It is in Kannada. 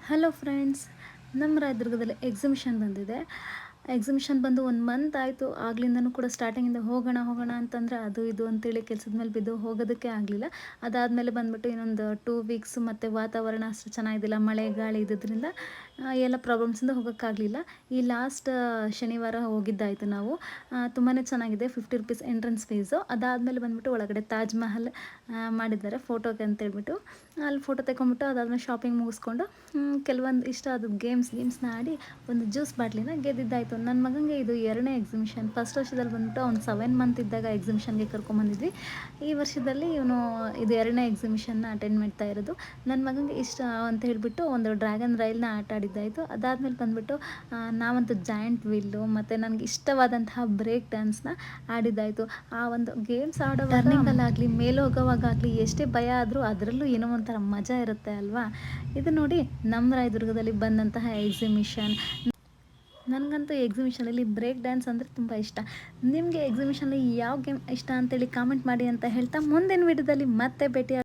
ಹಲೋ ಫ್ರೆಂಡ್ಸ್, ನಮ್ಮ ರಾಯದುರ್ಗದಲ್ಲಿ ಎಕ್ಸಿಬಿಷನ್ ಬಂದಿದೆ. ಎಕ್ಸಿಬಿಷನ್ ಬಂದು 1 ಮಂತ್ ಆಯಿತು. ಆಗ್ಲಿಂದನೂ ಕೂಡ ಸ್ಟಾರ್ಟಿಂಗಿಂದ ಹೋಗೋಣ ಹೋಗೋಣ ಅಂತಂದರೆ ಅದು ಇದು ಅಂತೇಳಿ ಕೆಲಸದ ಮೇಲೆ ಬಿದ್ದು ಹೋಗೋದಕ್ಕೆ ಆಗಲಿಲ್ಲ. ಅದಾದಮೇಲೆ ಬಂದುಬಿಟ್ಟು ಇನ್ನೊಂದು 2 ವೀಕ್ಸ್ ಮತ್ತು ವಾತಾವರಣ ಅಷ್ಟು ಚೆನ್ನಾಗಿದ್ದಿಲ್ಲ, ಮಳೆ ಗಾಳಿ ಇದ್ದಿದ್ದರಿಂದ ಎಲ್ಲ ಪ್ರಾಬ್ಲಮ್ಸಿಂದ ಹೋಗೋಕ್ಕಾಗಲಿಲ್ಲ. ಈ ಲಾಸ್ಟ್ ಶನಿವಾರ ಹೋಗಿದ್ದಾಯಿತು ನಾವು. ತುಂಬಾ ಚೆನ್ನಾಗಿದೆ. 50 ರುಪೀಸ್ ಎಂಟ್ರೆನ್ಸ್ ಫೀಸು. ಅದಾದಮೇಲೆ ಬಂದುಬಿಟ್ಟು ಒಳಗಡೆ ತಾಜ್ ಮಹಲ್ ಮಾಡಿದ್ದಾರೆ ಫೋಟೋಗೆ ಅಂತೇಳ್ಬಿಟ್ಟು. ಅಲ್ಲಿ ಫೋಟೋ ತೆಗೊಂಬಿಟ್ಟು ಅದಾದಮೇಲೆ ಶಾಪಿಂಗ್ ಮುಗಿಸ್ಕೊಂಡು ಕೆಲವೊಂದು ಇಷ್ಟ ಆದ ಗೇಮ್ಸ್ನ ಆಡಿ ಒಂದು ಜ್ಯೂಸ್ ಬಾಟ್ಲಿನ ಗೆದ್ದಿದ್ದಾಯಿತು. ನನ್ನ ಮಗನಿಗೆ ಇದು 2ನೇ ಎಕ್ಸಿಬಿಷನ್. ಫಸ್ಟ್ ವರ್ಷದಲ್ಲಿ ಬಂದುಬಿಟ್ಟು ಅವ್ನು 7 ಮಂತ್ ಇದ್ದಾಗ ಎಕ್ಸಿಬಿಷನ್ಗೆ ಕರ್ಕೊಂಬಂದಿದ್ವಿ. ಈ ವರ್ಷದಲ್ಲಿ ಇವನು ಇದು 2ನೇ ಎಕ್ಸಿಬಿಷನ್ನ ಅಟೆಂಡ್ ಮಾಡ್ತಾ ಇರೋದು. ನನ್ನ ಮಗನಿಗೆ ಇಷ್ಟ ಅಂತ ಹೇಳಿಬಿಟ್ಟು ಒಂದು ಡ್ರ್ಯಾಗನ್ ರೈಲ್ನ ಆಟ ಆಡಿದ್ದಾಯಿತು. ಅದಾದಮೇಲೆ ಬಂದುಬಿಟ್ಟು ನಾವಂತೂ ಜಾಯಿಂಟ್ ವೀಲು ಮತ್ತು ನನಗೆ ಇಷ್ಟವಾದಂತಹ ಬ್ರೇಕ್ ಡ್ಯಾನ್ಸ್ನ ಆಡಿದ್ದಾಯಿತು. ಆ ಒಂದು ಗೇಮ್ಸ್ ಆಡೋವಾಗ ಟರ್ನಿಂಗಲ್ಲಾಗಲಿ ಮೇಲೆ ಹೋಗೋವಾಗಲಿ ಎಷ್ಟೇ ಭಯ ಆದರೂ ಅದರಲ್ಲೂ ಏನೋ ಒಂಥರ ಮಜಾ ಇರುತ್ತೆ ಅಲ್ವಾ. ಇದು ನೋಡಿ ನಮ್ಮ ರಾಯದುರ್ಗದಲ್ಲಿ ಬಂದಂತಹ ಎಕ್ಸಿಬಿಷನ್. ನನಗಂತೂ ಎಕ್ಸಿಬಿಷನಲ್ಲಿ ಬ್ರೇಕ್ ಡ್ಯಾನ್ಸ್ ಅಂದರೆ ತುಂಬ ಇಷ್ಟ. ನಿಮಗೆ ಎಕ್ಸಿಬಿಷನಲ್ಲಿ ಯಾವ ಗೇಮ್ ಇಷ್ಟ ಅಂತೇಳಿ ಕಾಮೆಂಟ್ ಮಾಡಿ ಅಂತ ಹೇಳ್ತಾ ಮುಂದಿನ ವಿಡಿಯೋದಲ್ಲಿ ಮತ್ತೆ ಭೇಟಿ